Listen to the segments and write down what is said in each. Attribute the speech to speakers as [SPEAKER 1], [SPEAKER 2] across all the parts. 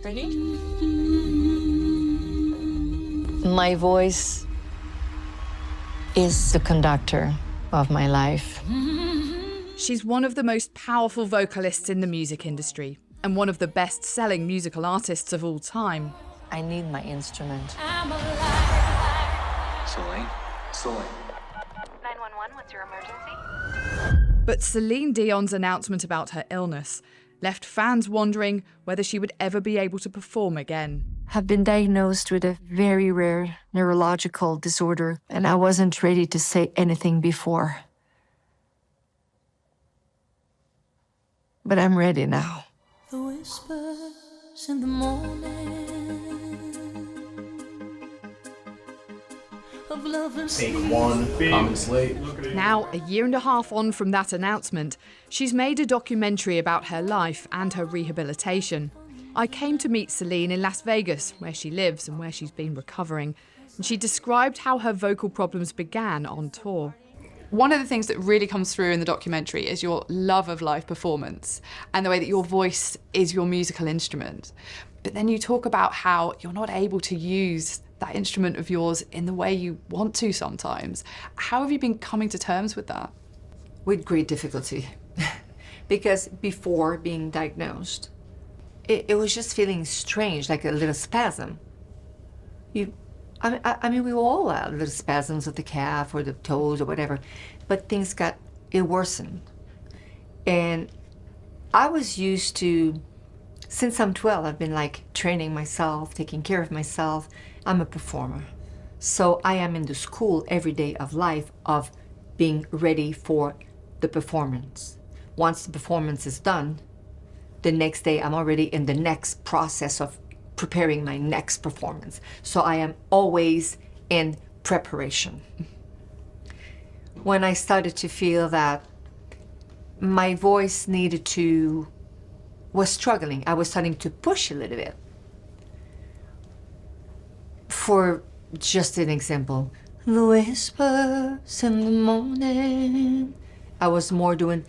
[SPEAKER 1] Ready?
[SPEAKER 2] My voice is the conductor of my life.
[SPEAKER 3] She's one of the most powerful vocalists in the music industry and one of the best-selling musical artists of all time.
[SPEAKER 2] I need my instrument.
[SPEAKER 4] Celine? Celine.
[SPEAKER 5] 911, what's your emergency?
[SPEAKER 3] But Celine Dion's announcement about her illness left fans wondering whether she would ever be able to perform again.
[SPEAKER 2] I've been diagnosed with a very rare neurological disorder, and I wasn't ready to say anything before. But I'm ready now.
[SPEAKER 6] The whispers in the morning of love and
[SPEAKER 4] Take one, common slate.
[SPEAKER 3] Now, a year and a half on from that announcement, she's made a documentary about her life and her rehabilitation. I came to meet Celine in Las Vegas, where she lives and where she's been recovering, and she described how her vocal problems began on tour.
[SPEAKER 1] One of the things that really comes through in the documentary is your love of live performance and the way that your voice is your musical instrument. But then you talk about how you're not able to use that instrument of yours in the way you want to sometimes. How have you been coming to terms with that?
[SPEAKER 2] With great difficulty. Because before being diagnosed, it was just feeling strange, like a little spasm. I mean, we all have little spasms of the calf or the toes or whatever, but it worsened. And I was used to, since I'm 12, I've been like training myself, taking care of myself. I'm a performer. So I am in the school every day of life of being ready for the performance. Once the performance is done, the next day I'm already in the next process of preparing my next performance. So I am always in preparation. When I started to feel that my voice was struggling, I was starting to push a little bit. For just an example, the whispers in the morning. I was more doing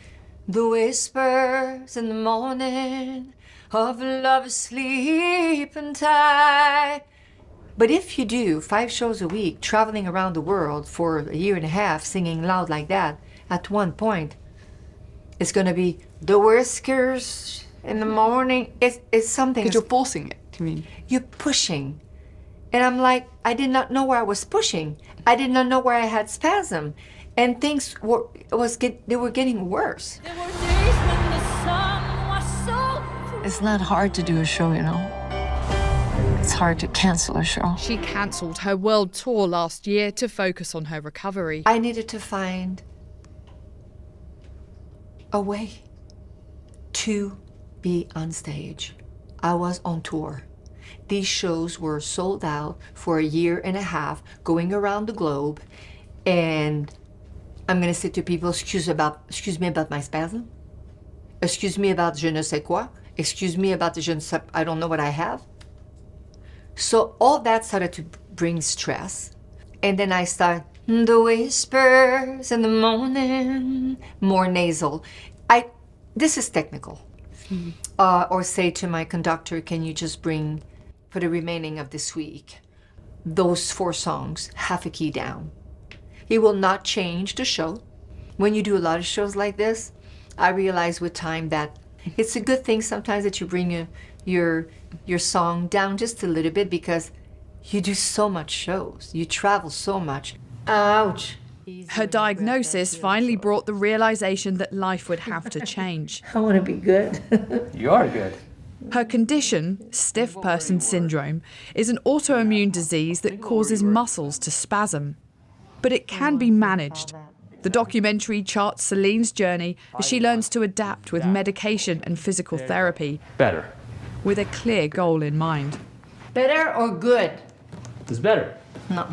[SPEAKER 2] the whispers in the morning of love asleep and tight. But if you do 5 shows a week, traveling around the world for a year and a half, singing loud like that, at one point, it's gonna be the whiskers in the morning. It's something.
[SPEAKER 1] Because you're forcing it, do you mean?
[SPEAKER 2] You're pushing. And I'm like, I did not know where I was pushing. I did not know where I had spasm. And things were getting worse.
[SPEAKER 6] there were days when the sun was so
[SPEAKER 2] It's not hard to do a show, you know. It's hard to cancel a show.
[SPEAKER 3] She cancelled her world tour last year to focus on her recovery.
[SPEAKER 2] I needed to find a way to be on stage. I was on tour. These shows were sold out for a year and a half, going around the globe. And I'm gonna say to people, excuse me about my spasm. Excuse me about je ne sais quoi. Excuse me about je ne sais, I don't know what I have. So all that started to bring stress. And then I start, the whispers in the morning, more nasal. This is technical. Or say to my conductor, can you just bring, for the remaining of this week, those 4 songs, half a key down. It will not change the show. When you do a lot of shows like this, I realize with time that it's a good thing sometimes that you bring your song down just a little bit, because you do so much shows, you travel so much. Ouch.
[SPEAKER 3] Her diagnosis finally brought the realization that life would have to change.
[SPEAKER 6] I want to be good.
[SPEAKER 4] You are good.
[SPEAKER 3] Her condition, stiff person syndrome, is an autoimmune disease that causes muscles to spasm. But it can be managed. The documentary charts Celine's journey as she learns to adapt with medication and physical therapy,
[SPEAKER 4] Better.
[SPEAKER 3] with a clear goal in mind.
[SPEAKER 2] Better or good?
[SPEAKER 4] It's better.
[SPEAKER 2] No.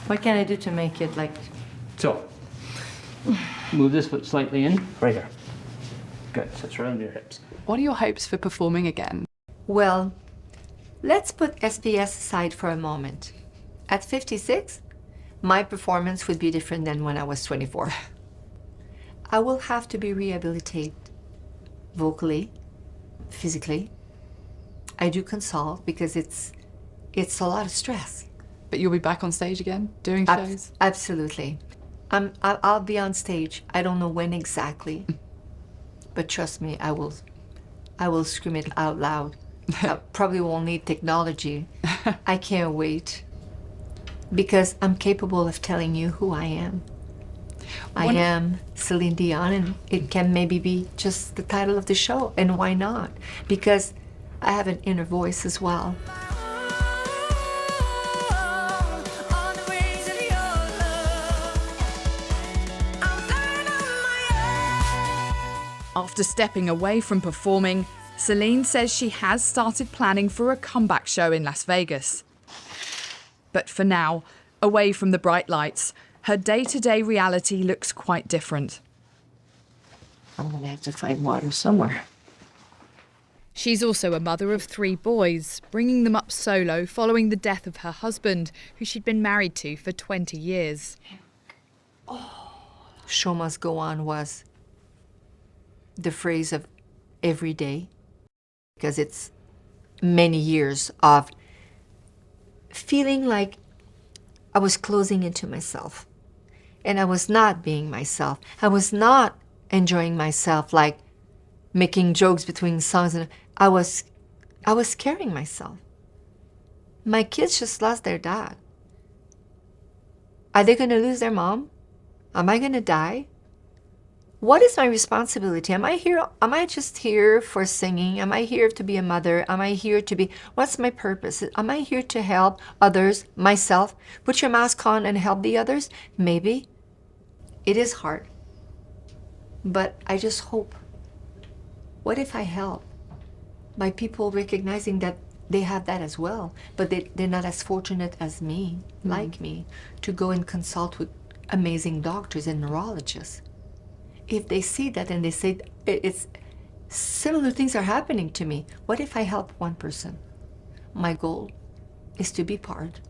[SPEAKER 2] What can I do to make it like...
[SPEAKER 4] So, move this foot slightly in, right here. Good, sits right under your hips.
[SPEAKER 1] What are your hopes for performing again?
[SPEAKER 2] Well, let's put SPS aside for a moment. At 56, my performance would be different than when I was 24. I will have to be rehabilitated vocally, physically, I do consult because it's a lot of stress.
[SPEAKER 1] But you'll be back on stage again, doing shows?
[SPEAKER 2] Absolutely. I'll be on stage. I don't know when exactly, but trust me, I will scream it out loud. I probably won't need technology. I can't wait because I'm capable of telling you who I am. I am Celine Dion, and it can maybe be just the title of the show, and why not? Because I have an inner voice as well.
[SPEAKER 3] After stepping away from performing, Celine says she has started planning for a comeback show in Las Vegas. But for now, away from the bright lights, her day-to-day reality looks quite different.
[SPEAKER 2] I'm gonna have to find water somewhere.
[SPEAKER 3] She's also a mother of 3 boys, bringing them up solo following the death of her husband, who she'd been married to for 20 years.
[SPEAKER 2] Show must go on was the phrase of every day, because it's many years of feeling like I was closing into myself and I was not being myself. I was not enjoying myself, like making jokes between songs, and I was scaring myself. My kids just lost their dad. Are they going to lose their mom? Am I going to die? What is my responsibility? Am I just here for singing? Am I here to be a mother? Am I here to be, what's my purpose? Am I here to help others, myself? Put your mask on and help the others? Maybe. It is hard. But I just hope. What if I help by people recognizing that they have that as well, but they're not as fortunate as me, like me, to go and consult with amazing doctors and neurologists. If they see that and they say, it's similar things are happening to me, what if I help one person? My goal is to be part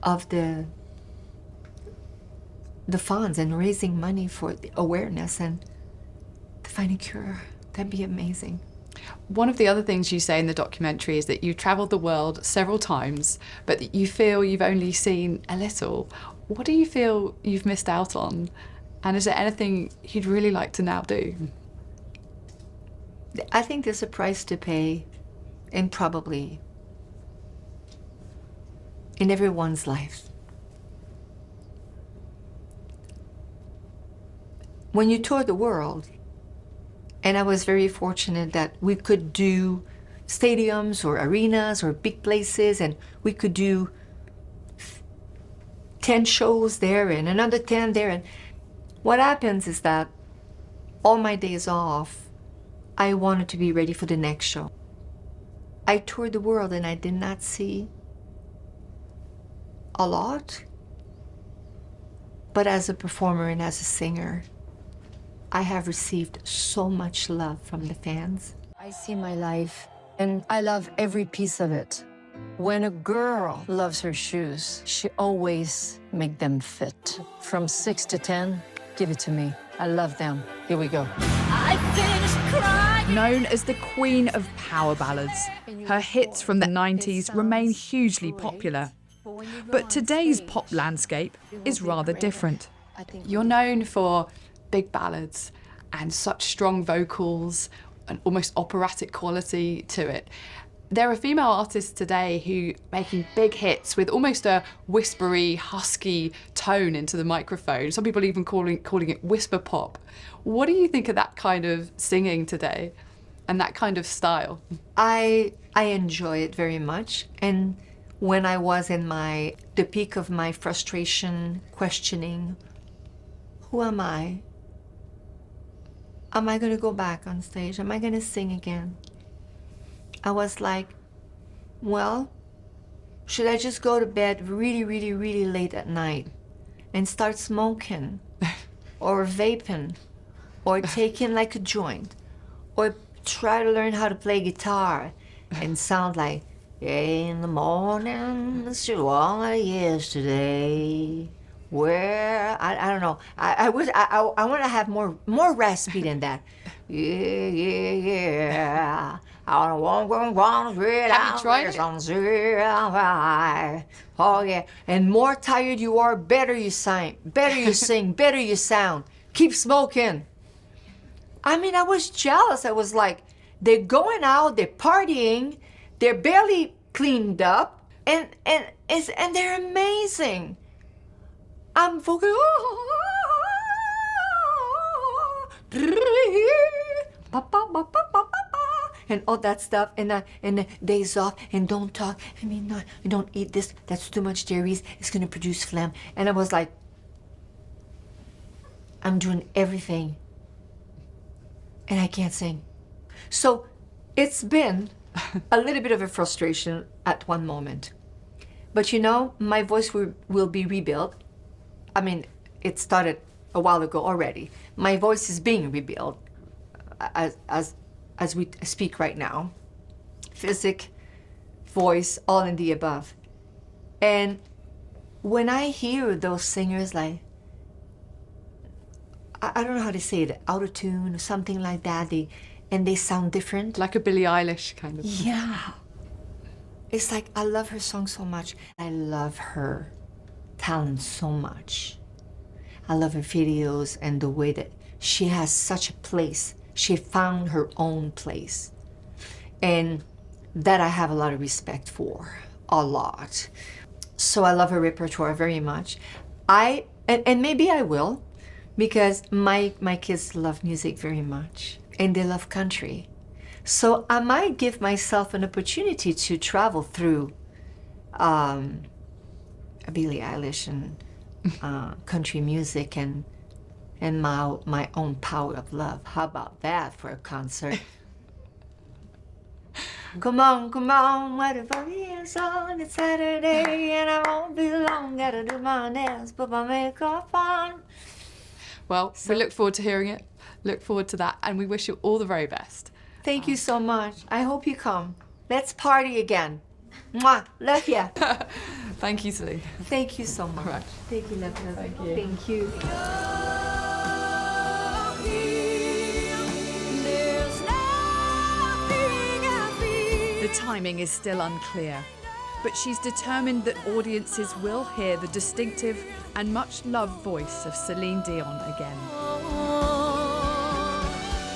[SPEAKER 2] of the funds and raising money for the awareness and to find a cure. That'd be amazing.
[SPEAKER 1] One of the other things you say in the documentary is that you've travelled the world several times, but that you feel you've only seen a little. What do you feel you've missed out on? And is there anything you'd really like to now do?
[SPEAKER 2] I think there's a price to pay, and probably in everyone's life. When you tour the world, and I was very fortunate that we could do stadiums or arenas or big places, and we could do 10 shows there and another 10 there. And what happens is that all my days off, I wanted to be ready for the next show. I toured the world and I did not see a lot, but as a performer and as a singer, I have received so much love from the fans.
[SPEAKER 7] I see my life, and I love every piece of it. When a girl loves her shoes, she always make them fit. From 6 to 10, give it to me. I love them. Here we go.
[SPEAKER 6] I finished crying.
[SPEAKER 3] Known as the Queen of Power Ballads, her hits from the 90s remain hugely popular. But today's pop landscape is rather different.
[SPEAKER 1] You're known for big ballads and such strong vocals and almost operatic quality to it. There are female artists today who are making big hits with almost a whispery, husky tone into the microphone. Some people even calling it whisper pop. What do you think of that kind of singing today and that kind of style?
[SPEAKER 2] I enjoy it very much. And when I was in the peak of my frustration, questioning, who am I? Am I going to go back on stage? Am I going to sing again? I was like, well, should I just go to bed really, really, really late at night and start smoking or vaping or taking like a joint or try to learn how to play guitar and sound like, in the morning, it's all I yesterday. Where I don't know. I want to have more raspy than that. Yeah, yeah, yeah. I won't go
[SPEAKER 1] Have you tried it?
[SPEAKER 2] Oh yeah. And more tired you are, better you sing, better you sing, better you sound. Keep smoking. I mean, I was jealous. I was like, they're going out, they're partying, they're barely cleaned up, and they're amazing. I'm focused. And all that stuff, and the days off, and don't talk. I mean, no, you don't eat this. That's too much dairies. It's gonna produce phlegm. And I was like, I'm doing everything, and I can't sing. So it's been a little bit of a frustration at one moment. But you know, my voice will be rebuilt. I mean, it started a while ago already. My voice is being rebuilt as we speak right now. Physic, voice, all in the above. And when I hear those singers like, I don't know how to say it, out of tune or something like that, they sound different.
[SPEAKER 1] Like a Billie Eilish kind of.
[SPEAKER 2] Yeah. It's like, I love her song so much. I love her talent so much. I love her videos and the way that she has such a place. She found her own place. And that I have a lot of respect for, a lot. So I love her repertoire very much. And maybe I will, because my kids love music very much, and they love country. So I might give myself an opportunity to travel through Billie Eilish and country music and my own power of love. How about that for a concert? Come on, whatever is on, it's Saturday and I won't be long. Gotta do my nails, put my makeup on.
[SPEAKER 1] Well, we look forward to hearing it. Look forward to that, and we wish you all the very best.
[SPEAKER 2] Thank you so much. I hope you come. Let's party again. Mwah. Love ya.
[SPEAKER 1] Thank you, Celine.
[SPEAKER 2] Thank you so much.
[SPEAKER 1] All right.
[SPEAKER 2] Thank you, love. Thank you. Thank you.
[SPEAKER 3] The timing is still unclear, but she's determined that audiences will hear the distinctive and much loved voice of Celine Dion again.